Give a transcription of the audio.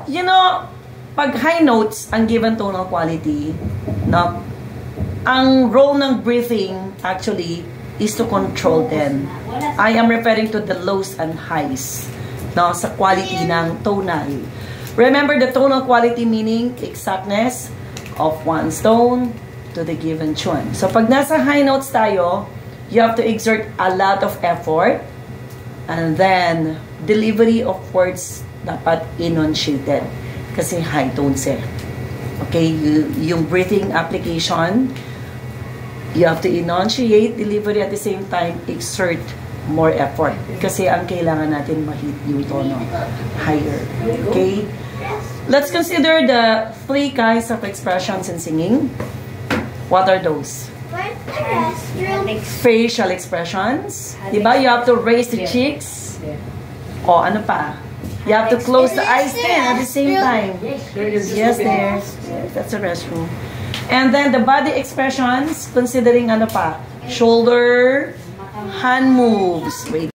You know, pag high notes ang given tonal quality, no, ang role ng breathing actually is to control them. I am referring to the lows and highs, no, sa quality ng tonal. Remember the tonal quality meaning exactness of one's tone to the given tune. So pag nasa high notes tayo, you have to exert a lot of effort, and then delivery of words dapat enunciated kasi high tones eh. Okay, yung breathing application, you have to enunciate, delivery at the same time, exert more effort. Kasi ang kailangan natin ma-hit yung tono higher. Okay? Let's consider the 3 kinds of expressions in singing. What are those? Facial expressions. Diba? You have to raise the cheeks. O, ano pa? You have to close the eyes then at the same time. Yes, there. That's a restroom. And then the body expressions, considering ano pa? Shoulder, hand moves. Wait.